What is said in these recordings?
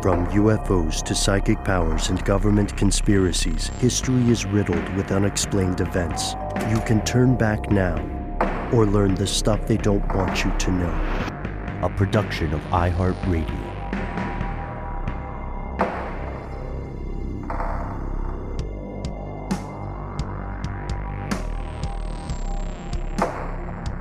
From UFOs to psychic powers and government conspiracies, history is riddled with unexplained events. You can turn back now or learn the stuff they don't want you to know. A production of iHeartRadio.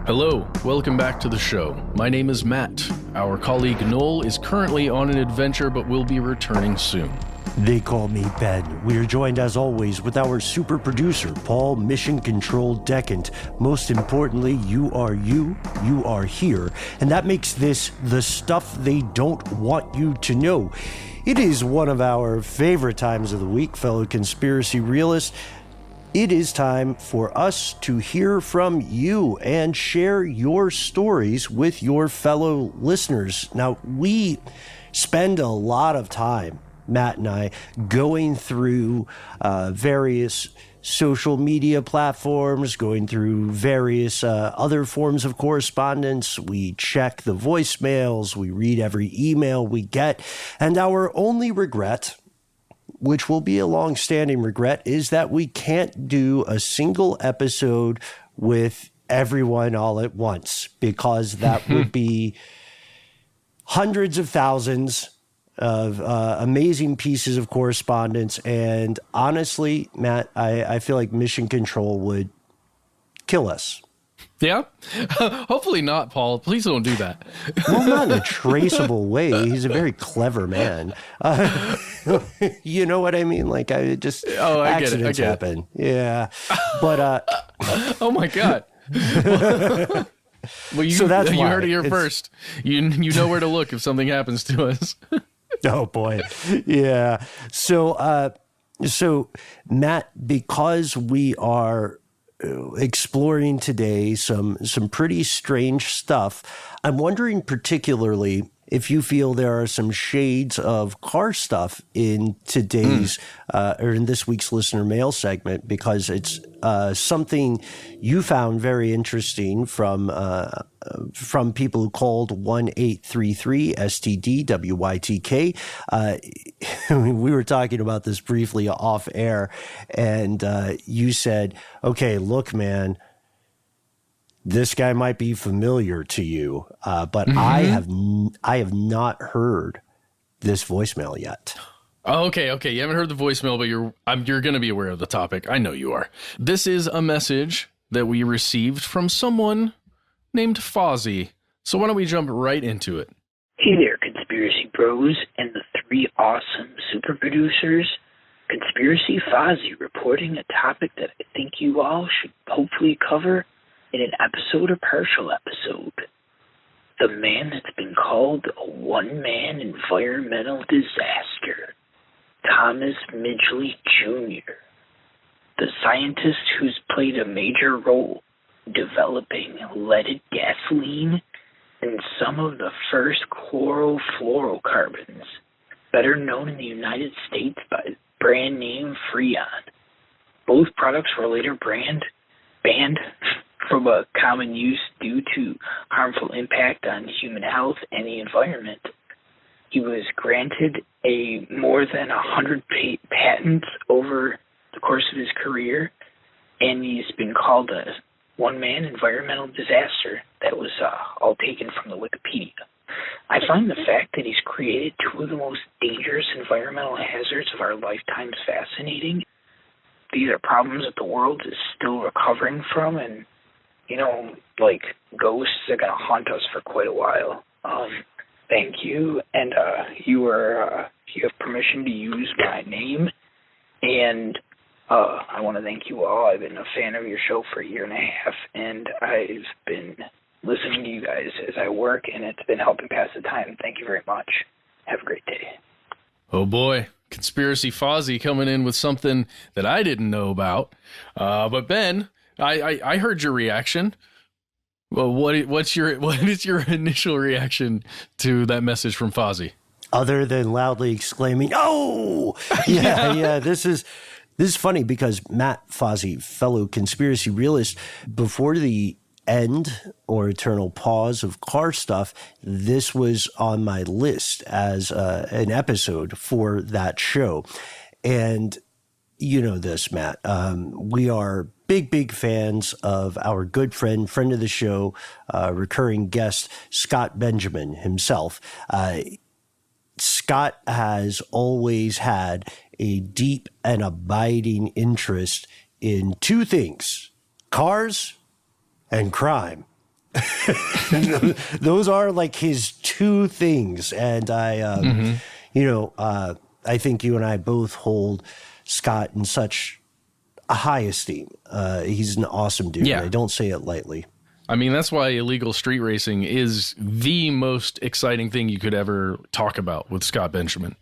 Hello, welcome back to the show. My name is Matt. Our colleague Noel is currently on an adventure but will be returning soon. They call me Ben. We are joined as always with our super producer, Paul Mission Control Decant. Most importantly, you are here, and that makes this the stuff they don't want you to know. It is one of our favorite times of the week, fellow conspiracy realists. It is time for us to hear from you and share your stories with your fellow listeners. Now, we spend a lot of time, Matt and I, going through various social media platforms, going through various other forms of correspondence. We check the voicemails, we read every email we get, and our only regret, which will be a long-standing regret, is that we can't do a single episode with everyone all at once, because that would be hundreds of thousands of amazing pieces of correspondence. And honestly, Matt, I feel like Mission Control would kill us. Yeah? Hopefully not, Paul. Please don't do that. Well, not in a traceable way. He's a very clever man. You know what I mean? Like, accidents happen. Yeah. But, oh my God. Well, so that's you why. heard it here first. You know where to look if something happens to us. Oh boy. Yeah. So Matt, because we are exploring today some pretty strange stuff, I'm wondering particularly if you feel there are some shades of car stuff in today's or in this week's listener mail segment, because it's something you found very interesting from people who called 1-833-STDWYTK. We were talking about this briefly off air, and you said, okay, look, man, this guy might be familiar to you, but I have not heard this voicemail yet. Oh, okay. You haven't heard the voicemail, but you're going to be aware of the topic. I know you are. This is a message that we received from someone named Fozzie. So why don't we jump right into it? Hey there, conspiracy bros and the three awesome super producers. Conspiracy Fozzie reporting a topic that I think you all should hopefully cover in an episode or partial episode. The man that's been called a one-man environmental disaster. Thomas Midgeley Jr., the scientist who's played a major role developing leaded gasoline and some of the first chlorofluorocarbons, better known in the United States by the brand name Freon. Both products were later banned from a common use due to harmful impact on human health and the environment. He was granted more than 100 patents over the course of his career, and he's been called a one-man environmental disaster. That was all taken from the Wikipedia. I find the fact that he's created two of the most dangerous environmental hazards of our lifetimes fascinating. These are problems that the world is still recovering from, and, like ghosts are going to haunt us for quite a while. Thank you, and you have permission to use my name, and I want to thank you all. I've been a fan of your show for a year and a half, and I've been listening to you guys as I work, and it's been helping pass the time. Thank you very much. Have a great day. Oh boy, Conspiracy Fozzie coming in with something that I didn't know about. But Ben, I heard your reaction. Well, what is your initial reaction to that message from Fozzie? Other than loudly exclaiming, "Oh, yeah." This is funny because Matt Fozzie, fellow conspiracy realist, before the end or eternal pause of car stuff, this was on my list as an episode for that show. And you know this, Matt. We are big fans of our good friend of the show, recurring guest, Scott Benjamin himself. Scott has always had a deep and abiding interest in two things: cars and crime. Those are like his two things. And I think you and I both hold Scott in such a high esteem. He's an awesome dude. Yeah. I don't say it lightly. I mean, that's why illegal street racing is the most exciting thing you could ever talk about with Scott Benjamin.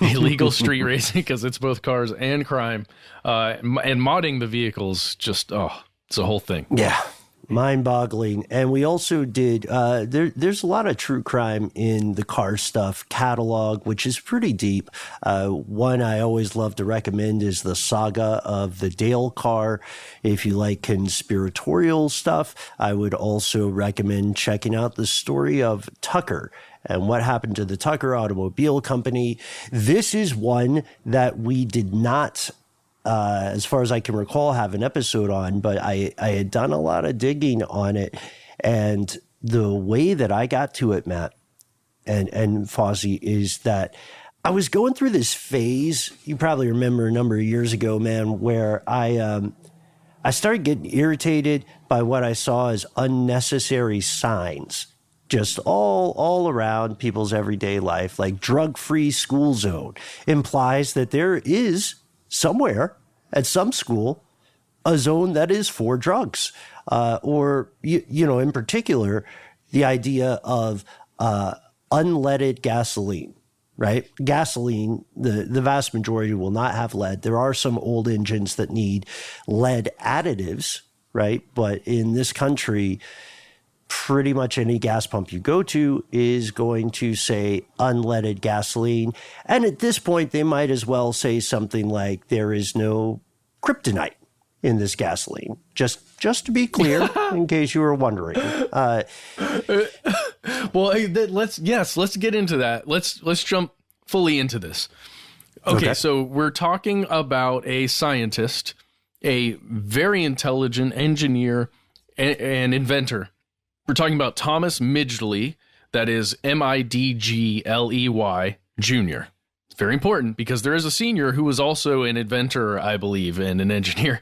Illegal street racing, because it's both cars and crime, and modding the vehicles. Just it's a whole thing. Yeah, mind-boggling. And we also did. There's a lot of true crime in the car stuff catalog, which is pretty deep. One I always love to recommend is the saga of the Dale car. If you like conspiratorial stuff, I would also recommend checking out the story of Tucker and what happened to the Tucker Automobile Company. This is one that we did not, as far as I can recall, have an episode on, but I had done a lot of digging on it. And the way that I got to it, Matt and Fozzie, is that I was going through this phase, you probably remember a number of years ago, man, where I started getting irritated by what I saw as unnecessary signs just all around people's everyday life. Like drug-free school zone implies that there is somewhere at some school a zone that is for drugs, or in particular the idea of unleaded gasoline. Right? Gasoline, the vast majority will not have lead. There are some old engines that need lead additives, right? But in this country, pretty much any gas pump you go to is going to say unleaded gasoline. And at this point, they might as well say something like there is no kryptonite in this gasoline. Just to be clear, in case you were wondering. Well, let's get into that. Let's jump fully into this. Okay, so we're talking about a scientist, a very intelligent engineer and inventor. We're talking about Thomas Midgeley, that is Midgley Jr. It's very important because there is a senior who was also an inventor, I believe, and an engineer.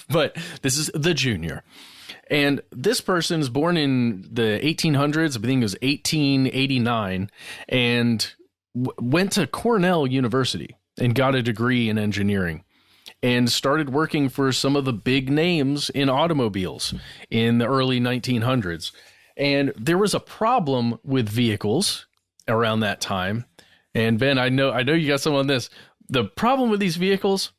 But this is the junior. And this person is born in the 1800s, I think it was 1889, and went to Cornell University and got a degree in engineering and started working for some of the big names in automobiles in the early 1900s. And there was a problem with vehicles around that time. And Ben, I know you got some on this. The problem with these vehicles,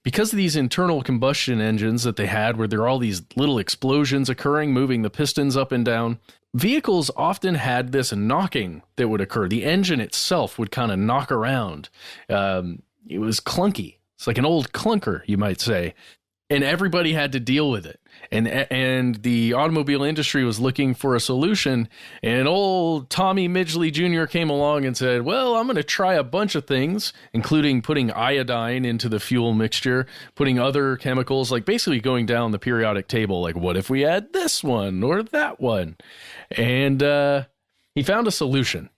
because of these internal combustion engines that they had, where there are all these little explosions occurring, moving the pistons up and down, vehicles often had this knocking that would occur. The engine itself would kind of knock around. It was clunky. It's like an old clunker, you might say. And everybody had to deal with it. And the automobile industry was looking for a solution. And old Tommy Midgeley Jr. came along and said, well, I'm going to try a bunch of things, including putting iodine into the fuel mixture, putting other chemicals, like basically going down the periodic table. Like, what if we add this one or that one? And he found a solution,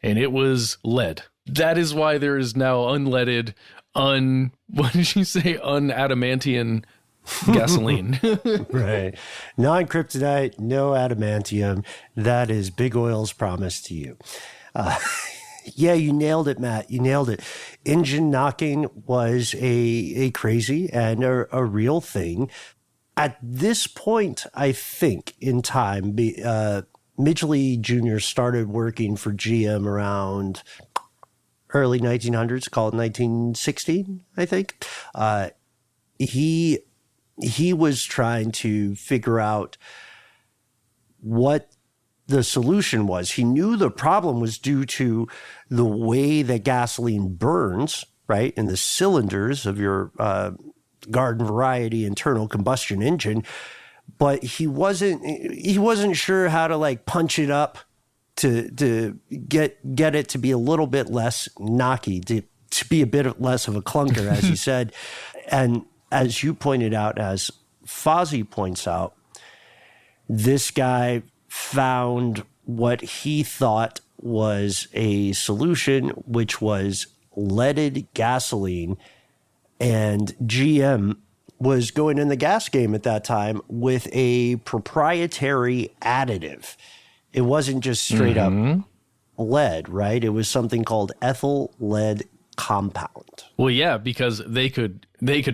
and it was lead. That is why there is now unleaded, what did you say? Unadamantium gasoline. Right. Non-kryptonite, no adamantium. That is Big Oil's promise to you. Yeah, you nailed it, Matt. You nailed it. Engine knocking was a crazy and a real thing. At this point, I think, in time, Midgeley Jr. started working for GM around early 1900s, called 1916, I think. He was trying to figure out what the solution was. He knew the problem was due to the way that gasoline burns, right, in the cylinders of your garden variety internal combustion engine. but he wasn't sure how to like punch it up to get it to be a little bit less knocky, to be a bit less of a clunker, as he said. And as you pointed out, as Fozzie points out, this guy found what he thought was a solution, which was leaded gasoline. And GM was going in the gas game at that time with a proprietary additive. It wasn't just straight up lead, right? It was something called ethyl lead compound. Well, yeah, because they could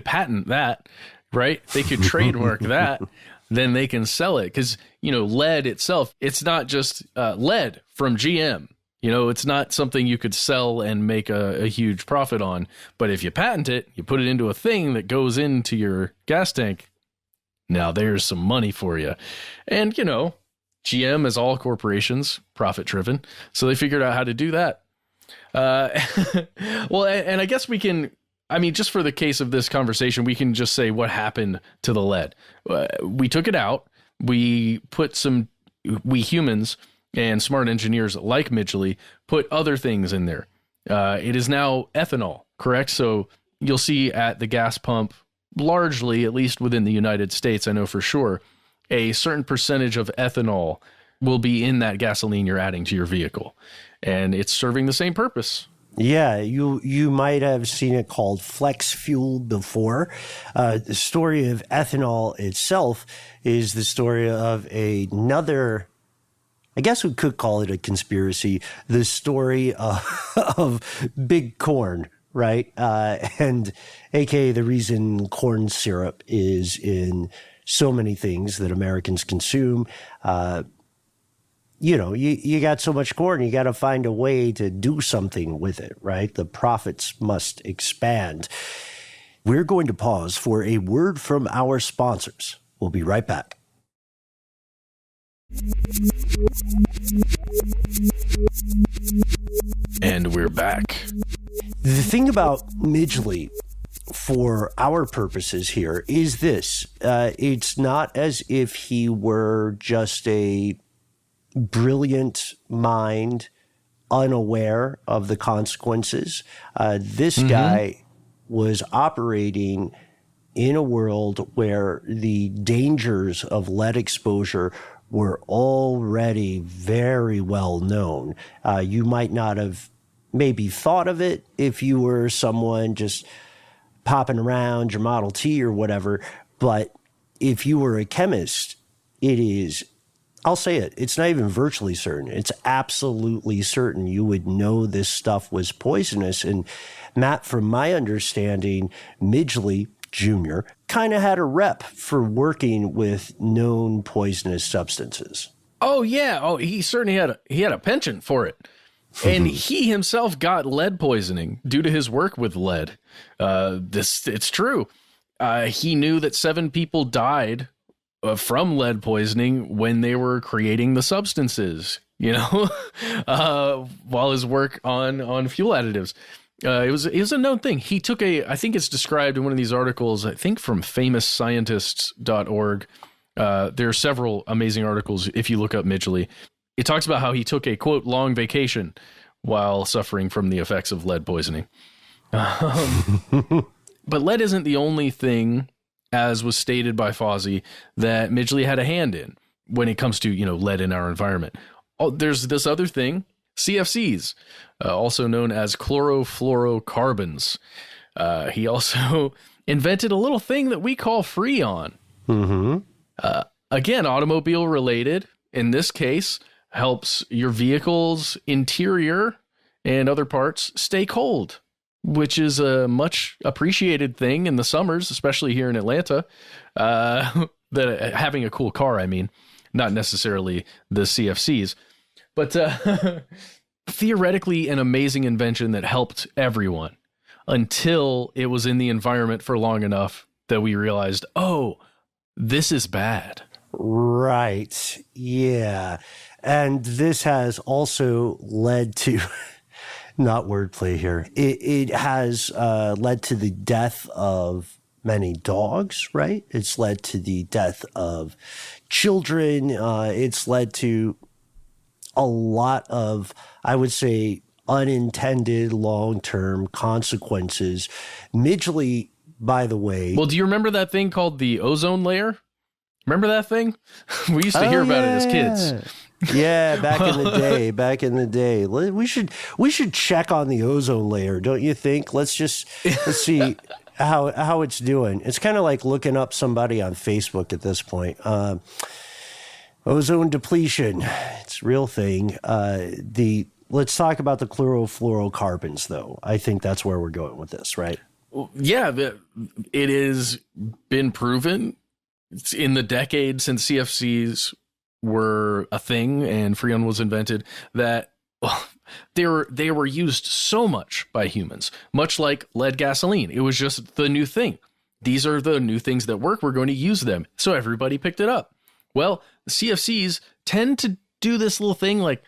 patent that, right? They could trademark that. Then they can sell it. Because, lead itself, it's not just lead from GM. It's not something you could sell and make a huge profit on. But if you patent it, you put it into a thing that goes into your gas tank. Now there's some money for you. And, GM, as all corporations, profit driven. So they figured out how to do that. Well, and I guess we can, just for the case of this conversation, we can just say what happened to the lead. We took it out. We humans and smart engineers like Midgeley put other things in there. It is now ethanol, correct? So you'll see at the gas pump, largely, at least within the United States, I know for sure, a certain percentage of ethanol will be in that gasoline you're adding to your vehicle. And it's serving the same purpose. Yeah, you might have seen it called flex fuel before. The story of ethanol itself is the story of another, I guess we could call it a conspiracy, the story of big corn, right? And AKA the reason corn syrup is in so many things that Americans consume. You got so much corn, you got to find a way to do something with it, right? The profits must expand. We're going to pause for a word from our sponsors. We'll be right back. And we're back. The thing about Midgeley, for our purposes here, is this. It's not as if he were just a brilliant mind, unaware of the consequences. This guy was operating in a world where the dangers of lead exposure were already very well known. You might not have maybe thought of it if you were someone just popping around your Model T or whatever, but if you were a chemist, it is, I'll say it, it's not even virtually certain. It's absolutely certain you would know this stuff was poisonous. And Matt, from my understanding, Midgeley Jr. kind of had a rep for working with known poisonous substances. Oh, yeah. Oh, he certainly had a penchant for it. And he himself got lead poisoning due to his work with lead. It's true. He knew that 7 people died from lead poisoning when they were creating the substances, while his work on fuel additives. It was a known thing. He took I think it's described in one of these articles, I think from famousscientists.org. There are several amazing articles if you look up Midgeley. It talks about how he took a, quote, long vacation while suffering from the effects of lead poisoning. But lead isn't the only thing, as was stated by Fozzie, that Midgeley had a hand in when it comes to, lead in our environment. Oh, there's this other thing, CFCs, also known as chlorofluorocarbons. He also invented a little thing that we call Freon. Again, automobile related. In this case, helps your vehicle's interior and other parts stay cold, which is a much appreciated thing in the summers, especially here in Atlanta. That having a cool car, not necessarily the CFCs, but theoretically an amazing invention that helped everyone until it was in the environment for long enough that we realized, oh, this is bad. Right. Yeah. And this has also led to, not wordplay here, it has led to the death of many dogs, right? It's led to the death of children. It's led to a lot of, I would say, unintended long-term consequences. Midgeley, by the way. Well, do you remember that thing called the ozone layer? Remember that thing? We used to hear about it as kids. Yeah, back in the day. We should check on the ozone layer, don't you think? Let's see how it's doing. It's kind of like looking up somebody on Facebook at this point. Ozone depletion, it's a real thing. Let's talk about the chlorofluorocarbons, though. I think that's where we're going with this, right? Yeah, it has been proven in the decade since CFCs were a thing and Freon was invented that they were used so much by humans, much like lead gasoline. It was just the new thing. These are the new things that work. We're going to use them. So everybody picked it up. Well, CFCs tend to do this little thing like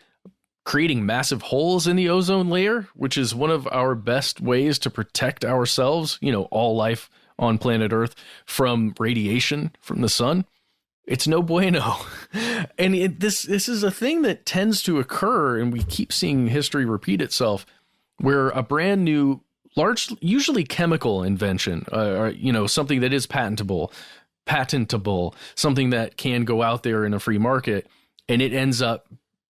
creating massive holes in the ozone layer, which is one of our best ways to protect ourselves, all life on planet Earth, from radiation from the sun. It's no bueno. And this is a thing that tends to occur, and we keep seeing history repeat itself, where a brand new, usually chemical invention, something that is patentable, something that can go out there in a free market, and it ends up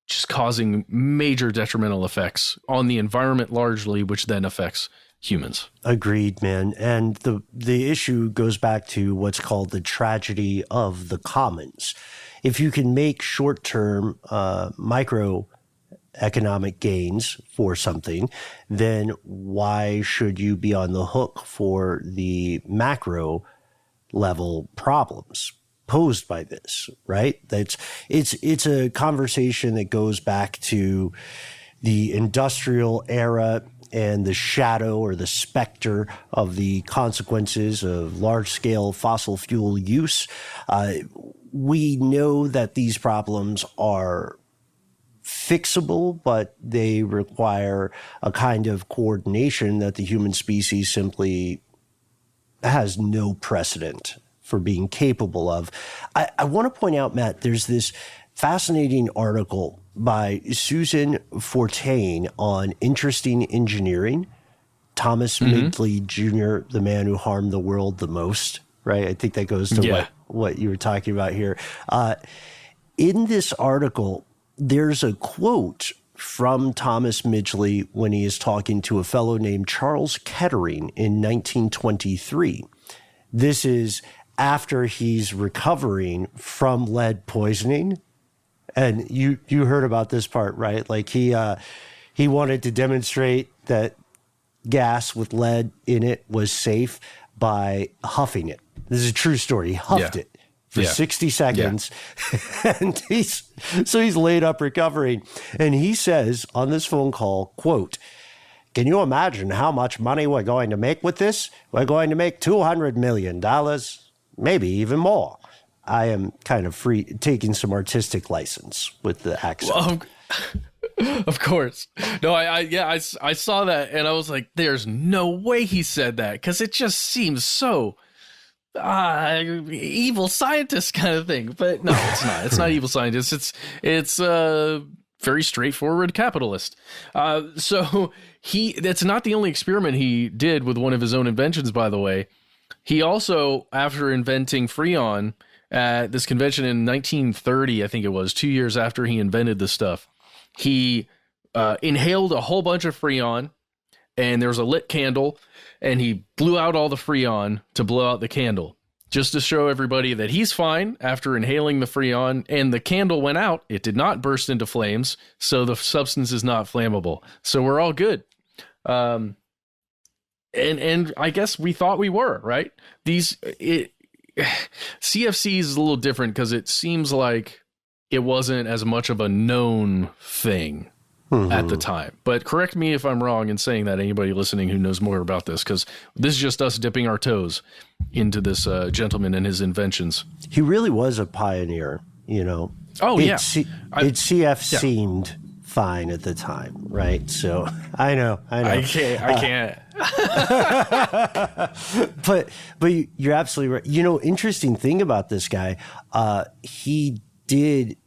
just causing major detrimental effects on the environment largely, which then affects humans. Agreed, man. And the issue goes back to what's called the tragedy of the commons. If you can make short-term microeconomic gains for something, then why should you be on the hook for the macro level problems posed by this, right? It's a conversation that goes back to the industrial era and the shadow or the specter of the consequences of large-scale fossil fuel use. We know that these problems are fixable, but they require a kind of coordination that the human species simply has no precedent for being capable of. I want to point out, Matt, there's this fascinating article by Susan Fortain on interesting engineering. Thomas Midgeley Jr., the man who harmed the world the most, right? I think that goes to what you were talking about here. In this article, there's a quote from Thomas Midgeley when he is talking to a fellow named Charles Kettering in 1923. This is after he's recovering from lead poisoning. And you heard about this part, right? Like he wanted to demonstrate that gas with lead in it was safe by huffing it. This is a true story. He huffed it for 60 seconds. Yeah. And he's laid up recovering. And he says on this phone call, quote, "Can you imagine how much money we're going to make with this? We're going to make $200 million, maybe even more." I am kind of taking some artistic license with the accent. Well, of course. No, I saw that and I was like, there's no way he said that, because it just seems so evil scientist kind of thing. But no, it's not. It's not evil scientist. It's very straightforward capitalist. So that's not the only experiment he did with one of his own inventions, by the way. He also, after inventing Freon at this convention in 1930, I think it was, 2 years after he invented this stuff, he inhaled a whole bunch of Freon, and there was a lit candle, and he blew out all the Freon to blow out the candle, just to show everybody that he's fine after inhaling the Freon, and the candle went out. It did not burst into flames, so the substance is not flammable. So we're all good. And I guess we thought we were, right? CFC is a little different because it seems like it wasn't as much of a known thing at the time. But correct me if I'm wrong in saying that, anybody listening who knows more about this, because this is just us dipping our toes into this gentleman and his inventions. He really was a pioneer, you know. Oh, yeah. Seemed fine at the time, right? So I know. I can't. but you're absolutely right. Interesting thing about this guy, he did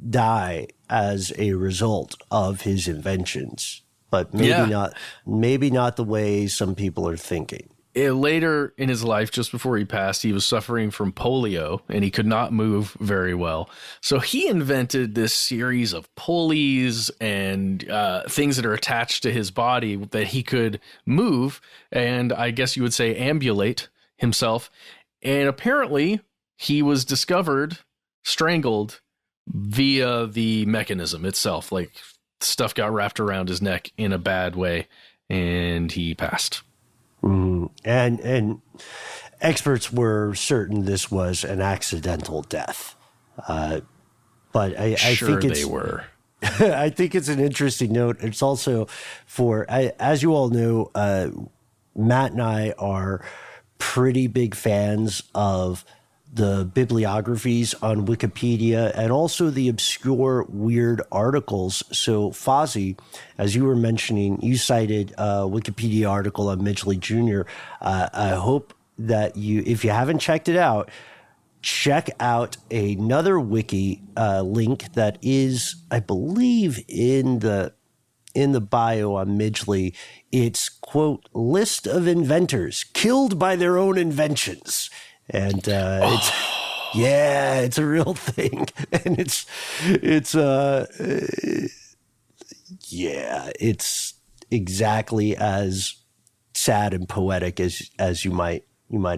die as a result of his inventions, but maybe not the way some people are thinking. Later in his life, just before he passed, he was suffering from polio and he could not move very well. So he invented this series of pulleys and things that are attached to his body that he could move, and I guess you would say ambulate himself. And apparently he was discovered strangled via the mechanism itself. Like, stuff got wrapped around his neck in a bad way and he passed. And experts were certain this was an accidental death. But I think they were. I think it's an interesting note. It's also as you all know, Matt and I are pretty big fans of the bibliographies on Wikipedia and also the obscure, weird articles. So, Fozzie, as you were mentioning, you cited a Wikipedia article on Midgeley Jr. I hope that if you haven't checked it out, check out another wiki link that is, I believe, in the bio on Midgeley. It's, quote, list of inventors killed by their own inventions. And it's a real thing, and it's exactly as sad and poetic as you might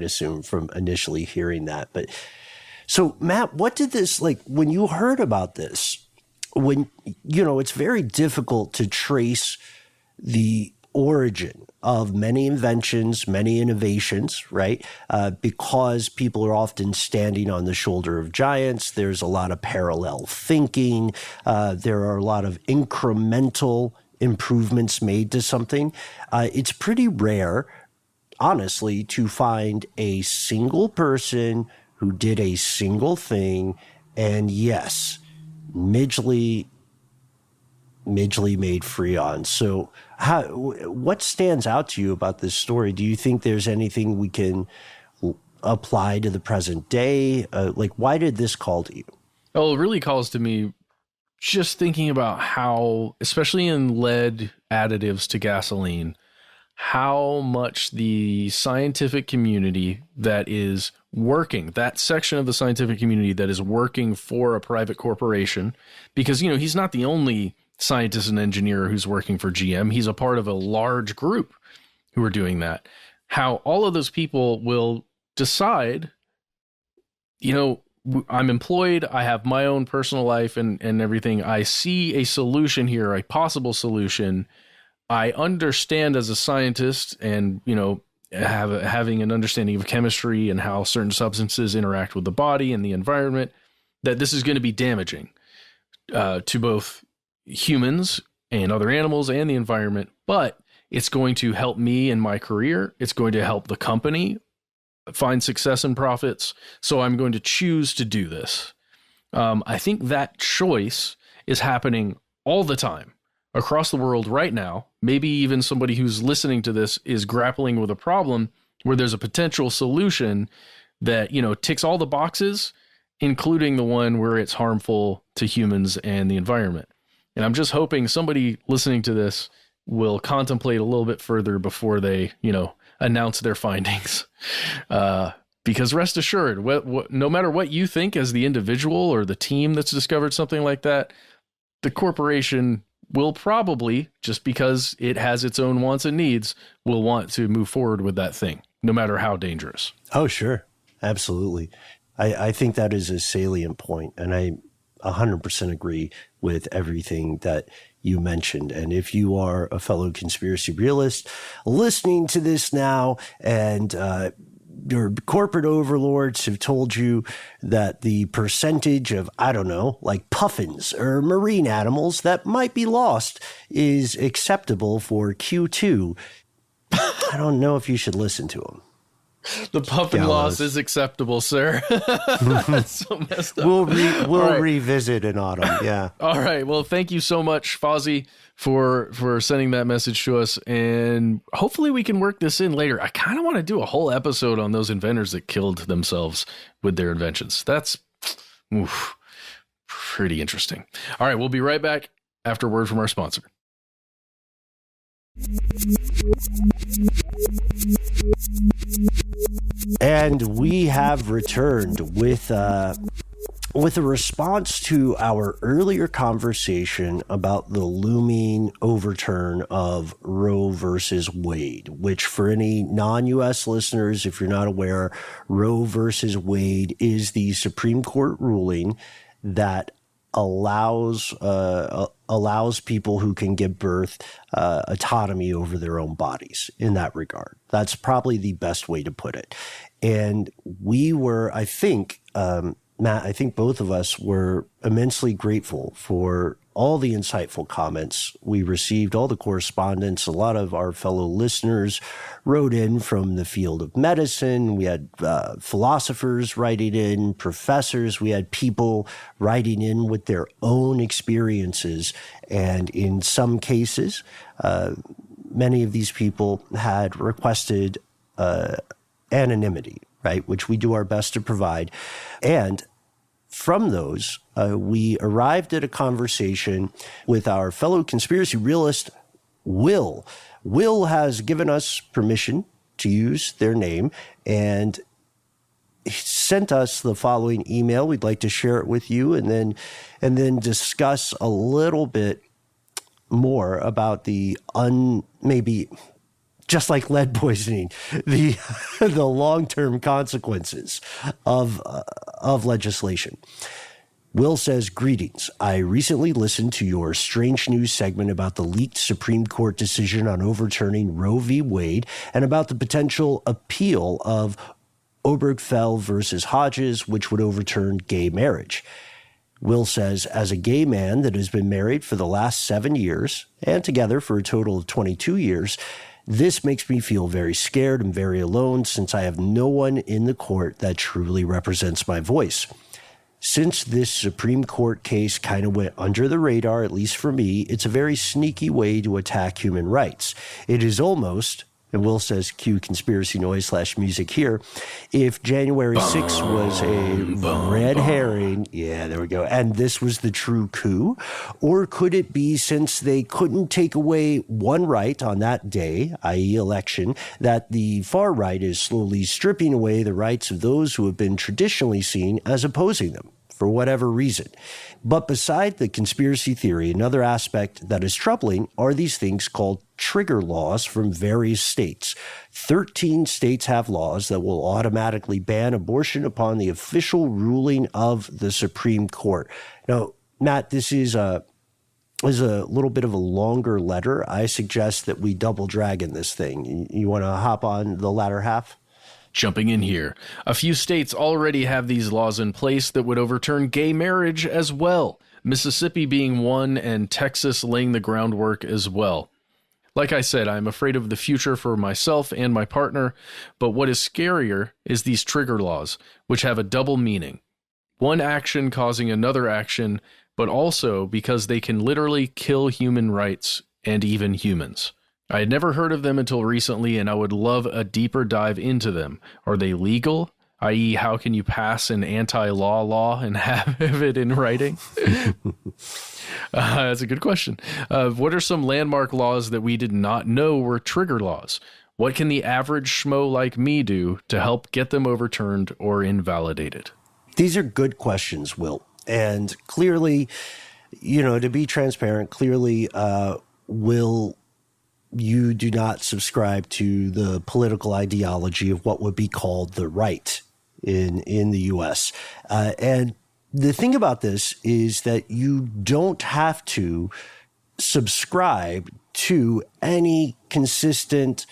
assume from initially hearing that. But so, Matt, what did this, like, when you heard about this? When it's very difficult to trace the origin of many inventions, many innovations, right? Because people are often standing on the shoulder of giants. There's a lot of parallel thinking. There are a lot of incremental improvements made to something. It's pretty rare, honestly, to find a single person who did a single thing. And yes, Midgeley made Freon. So what stands out to you about this story? Do you think there's anything we can apply to the present day? Why did this call to you? Oh, it really calls to me just thinking about how, especially in lead additives to gasoline, how much the scientific community that is working, that section of the scientific community that is working for a private corporation, because, he's not the only scientist and engineer who's working for GM. He's a part of a large group who are doing that. How all of those people will decide, I'm employed, I have my own personal life and everything. I see a solution here, a possible solution. I understand as a scientist and, having an understanding of chemistry and how certain substances interact with the body and the environment, that this is going to be damaging to both humans and other animals and the environment, but it's going to help me in my career. It's going to help the company find success and profits. So I'm going to choose to do this. I think that choice is happening all the time across the world right now. Maybe even somebody who's listening to this is grappling with a problem where there's a potential solution that, ticks all the boxes, including the one where it's harmful to humans and the environment. And I'm just hoping somebody listening to this will contemplate a little bit further before they, announce their findings. Because rest assured, no matter what you think as the individual or the team that's discovered something like that, the corporation will probably, just because it has its own wants and needs, will want to move forward with that thing, no matter how dangerous. Oh, sure. Absolutely. I think that is a salient point, and I 100% agree with everything that you mentioned. And if you are a fellow conspiracy realist listening to this now and your corporate overlords have told you that the percentage of, I don't know, like puffins or marine animals that might be lost is acceptable for Q2, I don't know if you should listen to them. The puffin loss is acceptable, sir. That's so messed up. We'll revisit in autumn. Yeah. All right. Well, thank you so much, Fozzie, for sending that message to us, and hopefully we can work this in later. I kind of want to do a whole episode on those inventors that killed themselves with their inventions. That's pretty interesting. All right. We'll be right back after a word from our sponsor. And we have returned with a response to our earlier conversation about the looming overturn of Roe versus Wade, which for any non-U.S. listeners, if you're not aware, Roe versus Wade is the Supreme Court ruling that allows people who can give birth autonomy over their own bodies in that regard. That's probably the best way to put it. And we were, I think, Matt, I think both of us were immensely grateful for all the insightful comments we received, all the correspondence. A lot of our fellow listeners wrote in from the field of medicine. We had philosophers writing in, professors. We had people writing in with their own experiences. And in some cases, many of these people had requested anonymity, right, which we do our best to provide. And from those, we arrived at a conversation with our fellow conspiracy realist, Will. Will has given us permission to use their name, and he sent us the following email. We'd like to share it with you, and then discuss a little bit more about the maybe just like lead poisoning, the long-term consequences of legislation. Will says, greetings. I recently listened to your Strange News segment about the leaked Supreme Court decision on overturning Roe v. Wade and about the potential appeal of Obergefell versus Hodges, which would overturn gay marriage. Will says, as a gay man that has been married for the last 7 years and together for a total of 22 years, this makes me feel very scared and very alone since I have no one in the court that truly represents my voice. Since this Supreme Court case kind of went under the radar, at least for me, it's a very sneaky way to attack human rights. It is almost, and Will says, cue conspiracy noise / music here, if January 6th was a red herring, yeah, there we go, and this was the true coup, or could it be, since they couldn't take away one right on that day, i.e. election, that the far right is slowly stripping away the rights of those who have been traditionally seen as opposing them, for whatever reason. But beside the conspiracy theory, another aspect that is troubling are these things called trigger laws from various states. 13 states have laws that will automatically ban abortion upon the official ruling of the Supreme Court. Now, Matt, this is a little bit of a longer letter. I suggest that we double dragon this thing. You want to hop on the latter half? Jumping in here, a few states already have these laws in place that would overturn gay marriage as well, Mississippi being one and Texas laying the groundwork as well. Like I said, I'm afraid of the future for myself and my partner, but what is scarier is these trigger laws, which have a double meaning. One action causing another action, but also because they can literally kill human rights and even humans. I had never heard of them until recently, and I would love a deeper dive into them. Are they legal? I.e., how can you pass an anti-law law and have it in writing? That's a good question. What are some landmark laws that we did not know were trigger laws? What can the average schmo like me do to help get them overturned or invalidated? These are good questions, Will. And clearly, to be transparent, clearly, Will, you do not subscribe to the political ideology of what would be called the right in the U.S. And the thing about this is that you don't have to subscribe to any consistent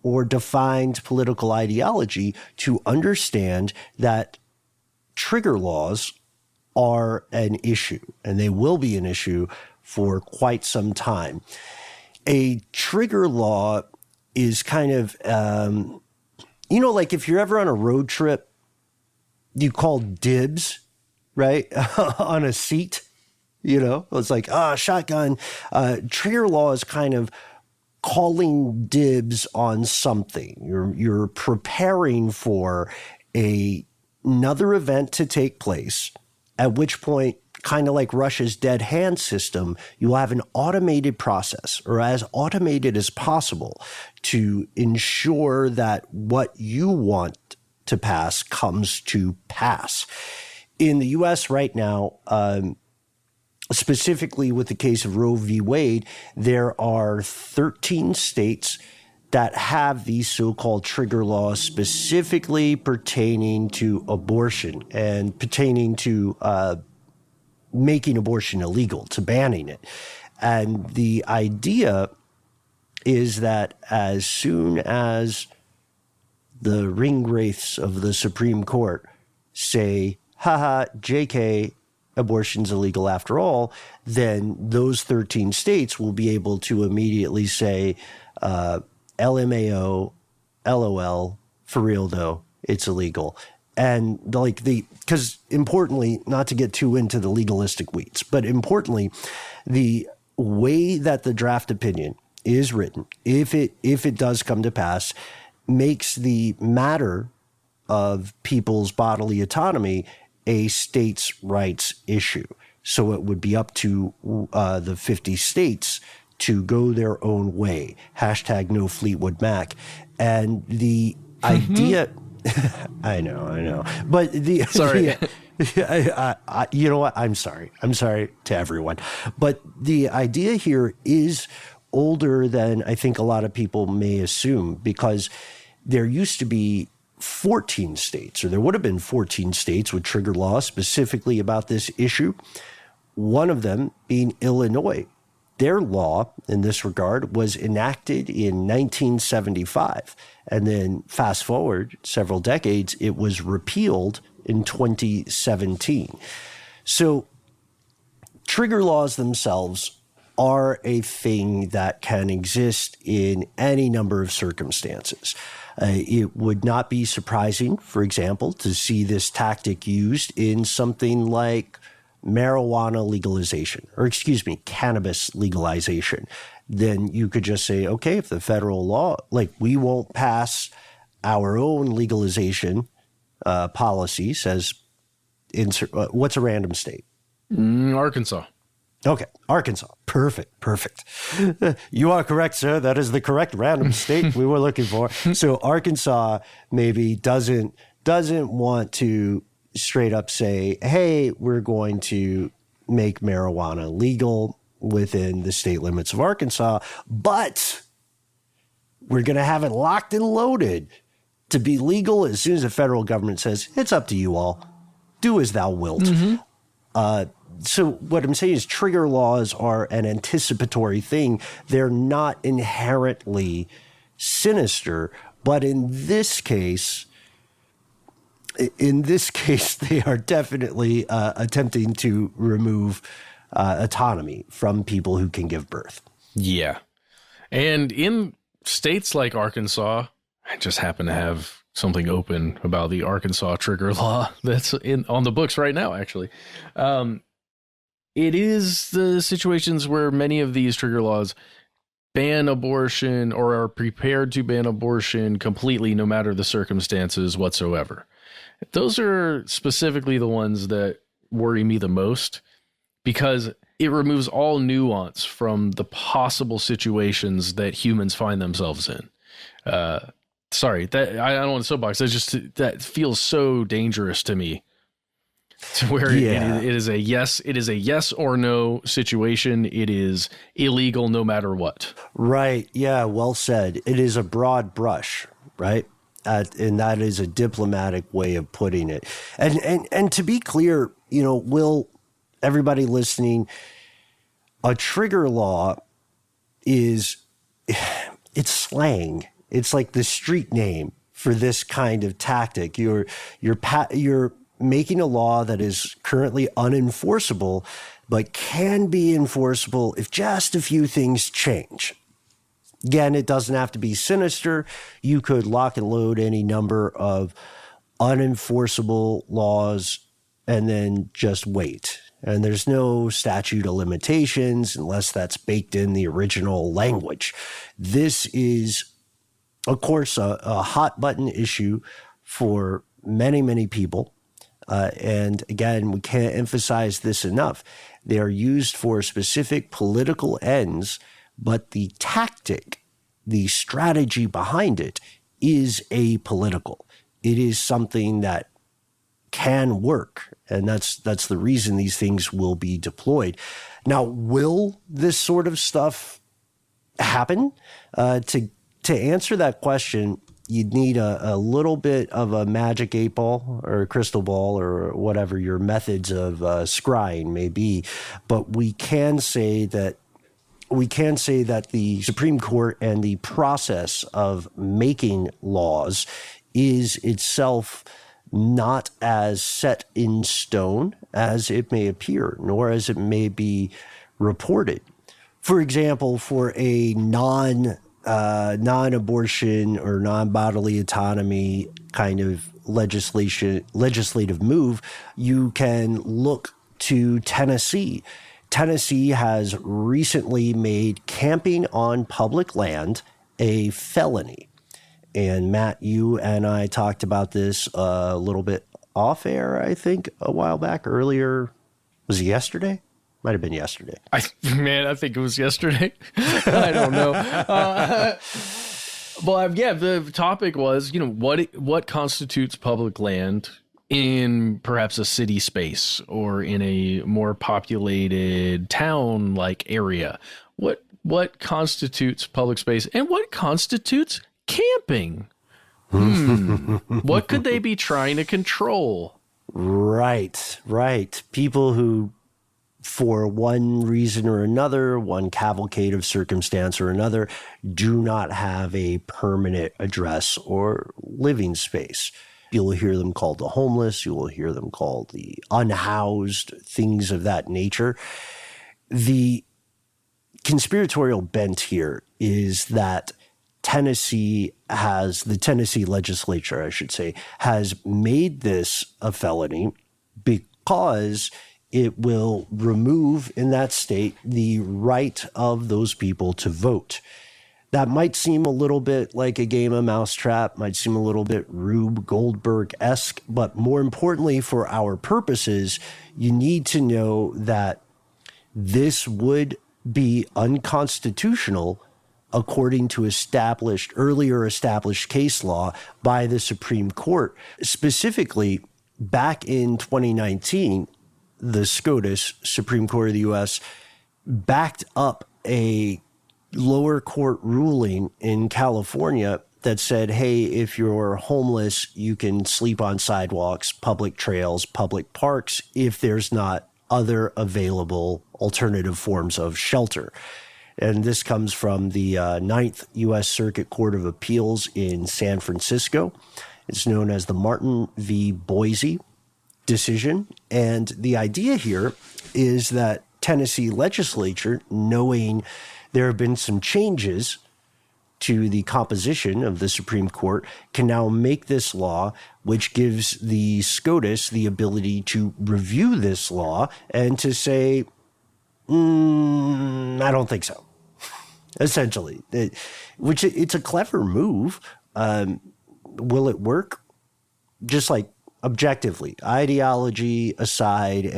or defined political ideology to understand that trigger laws are an issue, and they will be an issue for quite some time. A trigger law is kind of like if you're ever on a road trip, you call dibs, right? On a seat, it's like, shotgun. Trigger law is kind of calling dibs on something. You're preparing for another event to take place, at which point, kind of like Russia's dead hand system, you will have an automated process, or as automated as possible, to ensure that what you want to pass comes to pass. In the U.S. right now, specifically with the case of Roe v. Wade, there are 13 states that have these so-called trigger laws specifically pertaining to abortion and pertaining to making abortion illegal, to banning it. And the idea is that as soon as the ringwraiths of the Supreme Court say, haha, JK, abortion's illegal after all, then those 13 states will be able to immediately say, LMAO, LOL, for real though, it's illegal. And because importantly, not to get too into the legalistic weeds, but importantly, the way that the draft opinion is written, if it does come to pass, makes the matter of people's bodily autonomy a states' rights issue. So it would be up to the 50 states to go their own way. Hashtag no Fleetwood Mac. And the idea... I know. But sorry. You know what? I'm sorry. I'm sorry to everyone. But the idea here is older than I think a lot of people may assume, because there used to be 14 states, or there would have been 14 states with trigger laws specifically about this issue. One of them being Illinois. Their law in this regard was enacted in 1975. And then fast forward several decades, it was repealed in 2017. So trigger laws themselves are a thing that can exist in any number of circumstances. It would not be surprising, for example, to see this tactic used in something like marijuana legalization, or cannabis legalization. Then you could just say, okay, if the federal law, we won't pass our own legalization policy, says, what's a random state? Arkansas. Okay, Arkansas. Perfect. You are correct, sir. That is the correct random state we were looking for. So Arkansas maybe doesn't want to straight up say, hey, we're going to make marijuana legal within the state limits of Arkansas, but we're going to have it locked and loaded to be legal as soon as the federal government says, it's up to you all. Do as thou wilt. Mm-hmm. So what I'm saying is trigger laws are an anticipatory thing. They're not inherently sinister, but in this case, they are definitely attempting to remove autonomy from people who can give birth. Yeah. And in states like Arkansas, I just happen to have something open about the Arkansas trigger law that's on the books right now, actually. It is the situations where many of these trigger laws ban abortion or are prepared to ban abortion completely, no matter the circumstances whatsoever. Those are specifically the ones that worry me the most, because it removes all nuance from the possible situations that humans find themselves in. Sorry, that I don't want to soapbox. That feels so dangerous to me. To where it is a yes or no situation. It is illegal no matter what. Right. Yeah. Well said. It is a broad brush, right? And that is a diplomatic way of putting it. And to be clear, Will, everybody listening, a trigger law it's slang. It's like the street name for this kind of tactic. You're making a law that is currently unenforceable, but can be enforceable if just a few things change. Again, it doesn't have to be sinister. You could lock and load any number of unenforceable laws and then just wait. And there's no statute of limitations unless that's baked in the original language. This is, of course, a hot button issue for many, many people. And again, we can't emphasize this enough. They are used for specific political ends, but the tactic, the strategy behind it is apolitical. It is something that can work. And that's the reason these things will be deployed. Now, will this sort of stuff happen? To answer that question, you'd need a little bit of a magic 8-ball or a crystal ball or whatever your methods of scrying may be. But we can say that the Supreme Court and the process of making laws is itself not as set in stone as it may appear, nor as it may be reported. For example, for a non-abortion or non-bodily autonomy kind of legislative move, you can look to Tennessee. Tennessee has recently made camping on public land a felony. And Matt, you and I talked about this a little bit off air, I think, a while back earlier. Was it yesterday? Might have been yesterday. I think it was yesterday. I don't know. The topic was, what constitutes public land in perhaps a city space or in a more populated town-like area. What constitutes public space and what constitutes camping? What could they be trying to control? Right. People who, for one reason or another, one cavalcade of circumstance or another, do not have a permanent address or living space. You'll hear them called the homeless. You will hear them called the unhoused, things of that nature. The conspiratorial bent here is that the Tennessee legislature, I should say, has made this a felony because it will remove in that state the right of those people to vote. That might seem a little bit like a game of mousetrap, might seem a little bit Rube Goldberg-esque, but more importantly for our purposes, you need to know that this would be unconstitutional according to earlier established case law by the Supreme Court. Specifically, back in 2019, the SCOTUS, Supreme Court of the U.S., backed up a lower court ruling in California that said, hey, if you're homeless, you can sleep on sidewalks, public trails, public parks, if there's not other available alternative forms of shelter. And this comes from the Ninth U.S. Circuit Court of Appeals in San Francisco. It's known as the Martin v. Boise decision. And the idea here is that Tennessee legislature, knowing there have been some changes to the composition of the Supreme Court, can now make this law, which gives the SCOTUS the ability to review this law and to say, I don't think so. Essentially, which it's a clever move. Will it work? Just like objectively, ideology aside,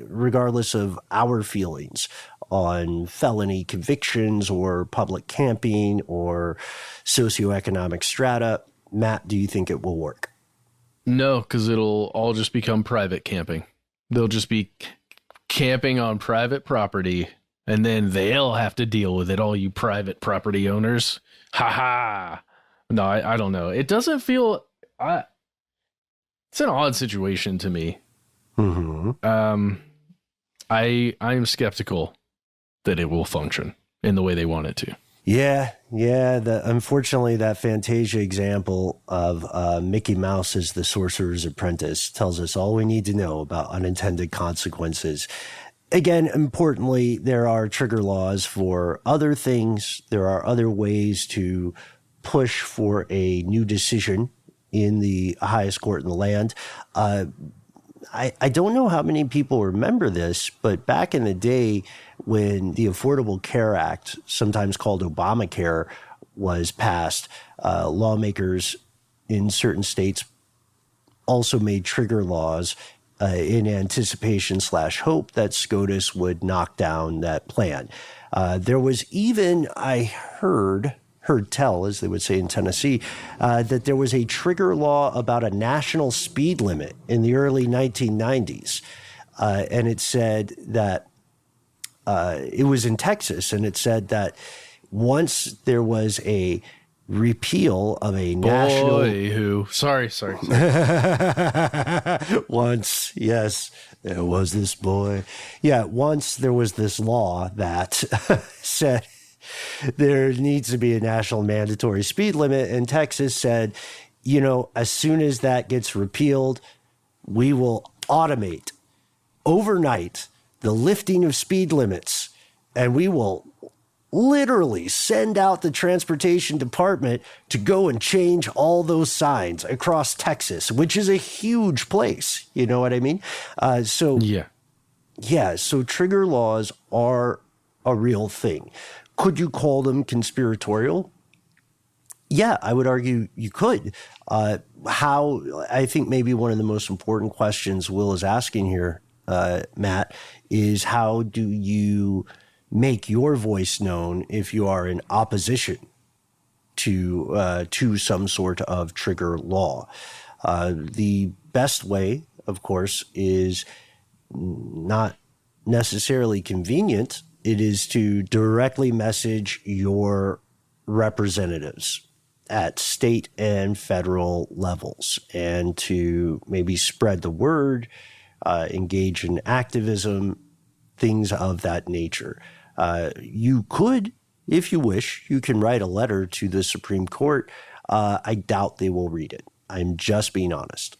regardless of our feelings on felony convictions or public camping or socioeconomic strata, Matt, do you think it will work? No, because it'll all just become private camping. They'll just be camping on private property. And then they'll have to deal with it, all you private property owners. Ha ha. No, I don't know. It doesn't feel... it's an odd situation to me. Mm-hmm. I am skeptical that it will function in the way they want it to. Yeah. Unfortunately, that Fantasia example of Mickey Mouse as the Sorcerer's Apprentice tells us all we need to know about unintended consequences. Again, importantly, there are trigger laws for other things. There are other ways to push for a new decision in the highest court in the land. I don't know how many people remember this, but back in the day when the Affordable Care Act, sometimes called Obamacare, was passed, lawmakers in certain states also made trigger laws in anticipation / hope that SCOTUS would knock down that plan. There was even, I heard tell, as they would say in Tennessee, that there was a trigger law about a national speed limit in the early 1990s. And it said that it was in Texas, and it said that once there was a repeal of a national... Sorry. Once, yes, there was this boy. Yeah, once there was this law that said there needs to be a national mandatory speed limit, and Texas said, as soon as that gets repealed, we will automate overnight the lifting of speed limits, and we will literally send out the transportation department to go and change all those signs across Texas, which is a huge place. You know what I mean? So trigger laws are a real thing. Could you call them conspiratorial? Yeah, I would argue you could. How, I think maybe one of the most important questions Will is asking here, Matt, is how do you make your voice known if you are in opposition to some sort of trigger law? The best way, of course, is not necessarily convenient. It is to directly message your representatives at state and federal levels, and to maybe spread the word, engage in activism, things of that nature. You could, if you wish, you can write a letter to the Supreme Court. I doubt they will read it. I'm just being honest.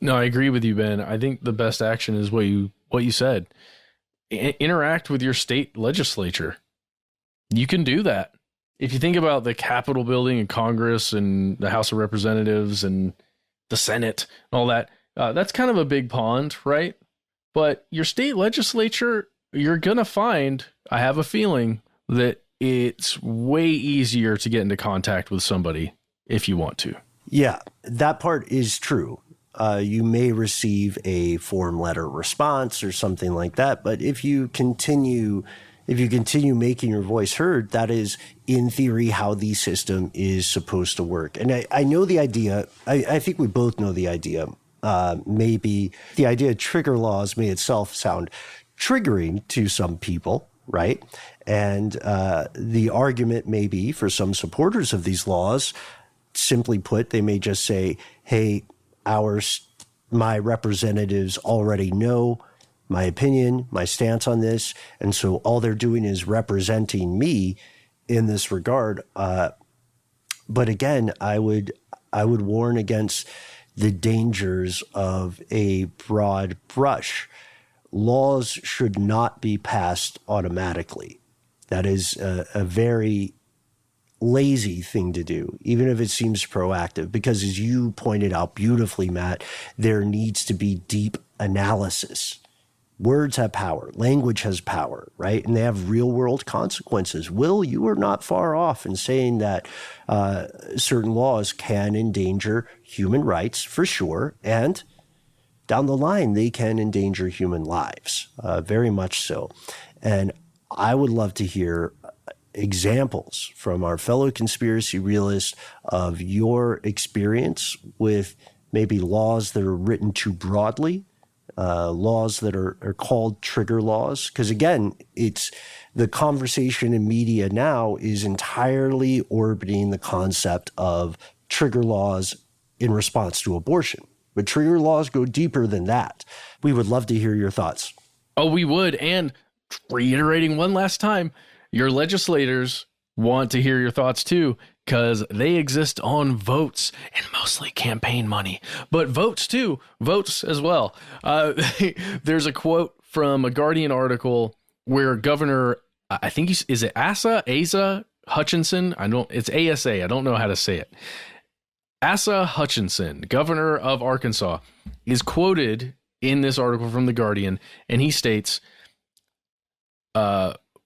No, I agree with you, Ben. I think the best action is what you said. Interact with your state legislature. You can do that. If you think about the Capitol building and Congress and the House of Representatives and the Senate and all that, that's kind of a big pond, right? But your state legislature, you're going to find, I have a feeling, that it's way easier to get into contact with somebody if you want to. Yeah, that part is true. You may receive a form letter response or something like that. But if you continue making your voice heard, that is, in theory, how the system is supposed to work. And I know the idea. I think we both know the idea. Maybe the idea of trigger laws may itself sound triggering to some people, right? And the argument may be, for some supporters of these laws, simply put, they may just say, hey, my representatives already know my opinion, my stance on this, and so all they're doing is representing me in this regard. But again, I would warn against the dangers of a broad brush. Laws should not be passed automatically. That is a very lazy thing to do, even if it seems proactive, because as you pointed out beautifully, Matt, there needs to be deep analysis. Words have power. Language has power, right? And they have real world consequences. Will, you are not far off in saying that certain laws can endanger human rights for sure. And down the line, they can endanger human lives, very much so. And I would love to hear examples from our fellow conspiracy realists of your experience with maybe laws that are written too broadly, laws that are called trigger laws. Because again, it's the conversation in media now is entirely orbiting the concept of trigger laws in response to abortion. But trigger laws go deeper than that. We would love to hear your thoughts. Oh, we would. And reiterating one last time, your legislators want to hear your thoughts too, because they exist on votes and mostly campaign money, but votes too, votes as well. There's a quote from a Guardian article where Governor, I think is it Asa Hutchinson? It's ASA. I don't know how to say it. Asa Hutchinson, governor of Arkansas, is quoted in this article from the Guardian, and he states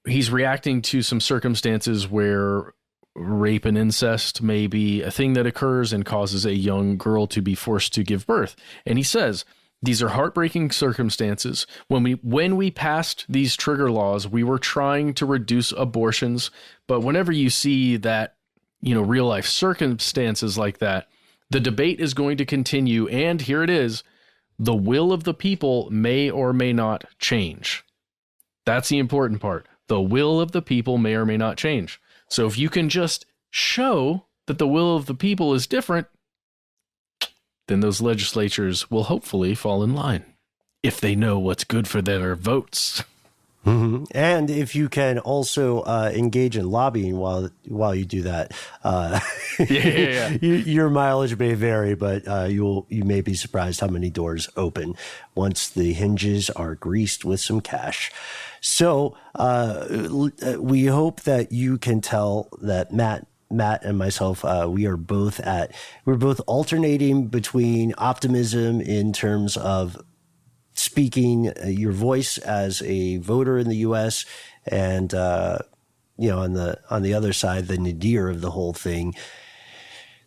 he's reacting to some circumstances where rape and incest may be a thing that occurs and causes a young girl to be forced to give birth. And he says, these are heartbreaking circumstances. When we passed these trigger laws, we were trying to reduce abortions. But whenever you see that, real life circumstances like that, the debate is going to continue. And here it is. The will of the people may or may not change. That's the important part. The will of the people may or may not change. So if you can just show that the will of the people is different, then those legislatures will hopefully fall in line if they know what's good for their votes. Mm-hmm. And if you can also engage in lobbying while you do that, your mileage may vary, but you may be surprised how many doors open once the hinges are greased with some cash. So we hope that you can tell that Matt and myself, we're both alternating between optimism in terms of speaking your voice as a voter in the U.S. and, on the other side, the nadir of the whole thing,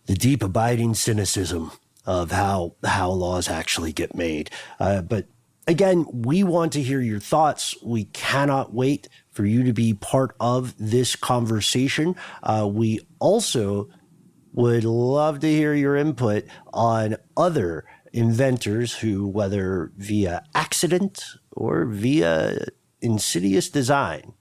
the deep abiding cynicism of how laws actually get made. But again, we want to hear your thoughts. We cannot wait for you to be part of this conversation. We also would love to hear your input on other inventors who, whether via accident or via insidious design,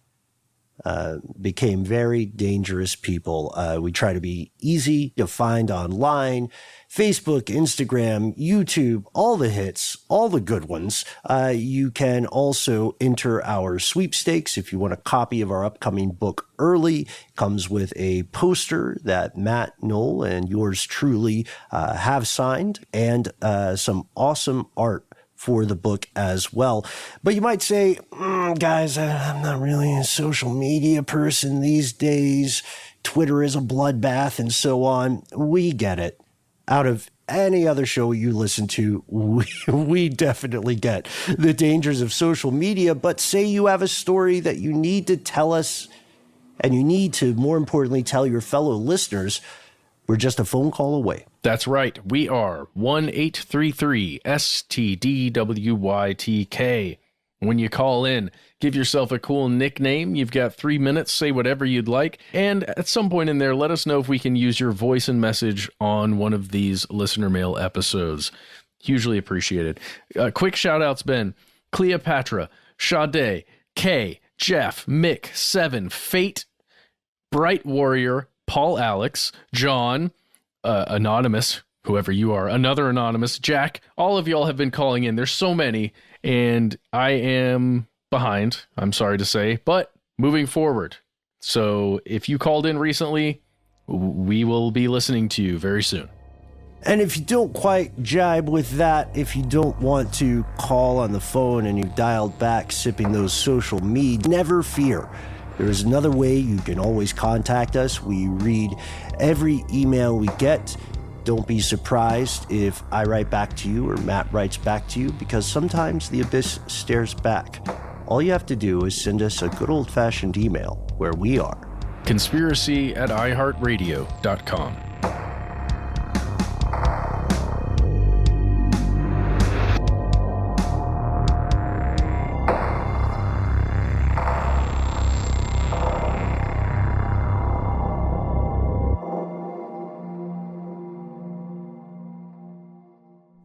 became very dangerous people. We try to be easy to find online. Facebook, Instagram, YouTube, all the hits, all the good ones. You can also enter our sweepstakes if you want a copy of our upcoming book early. It comes with a poster that Matt, Noel, and yours truly have signed, and some awesome art for the book as well. But you might say, guys, I'm not really a social media person these days. Twitter is a bloodbath and so on. We get it. Out of any other show you listen to, we definitely get the dangers of social media. But say you have a story that you need to tell us, and you need to, more importantly, tell your fellow listeners, we're just a phone call away. That's right. We are 1-833-STDWYTK. When you call in, give yourself a cool nickname. You've got 3 minutes. Say whatever you'd like. And at some point in there, let us know if we can use your voice and message on one of these listener mail episodes. Hugely appreciated. Quick shout-outs, Ben. Cleopatra, Sade, Kay, Jeff, Mick, Seven, Fate, Bright Warrior, Paul Alex, John, Anonymous, whoever you are, another Anonymous, Jack. All of y'all have been calling in. There's so many. And I am behind, I'm sorry to say, but moving forward. So if you called in recently, we will be listening to you very soon. And if you don't quite jibe with that, if you don't want to call on the phone and you've dialed back sipping those social media, never fear. There is another way you can always contact us. We read every email we get. Don't be surprised if I write back to you or Matt writes back to you, because sometimes the abyss stares back. All you have to do is send us a good old-fashioned email where we are. conspiracy@iHeartRadio.com.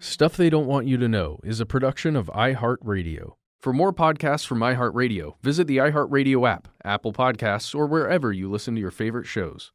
Stuff They Don't Want You to Know is a production of iHeartRadio. For more podcasts from iHeartRadio, visit the iHeartRadio app, Apple Podcasts, or wherever you listen to your favorite shows.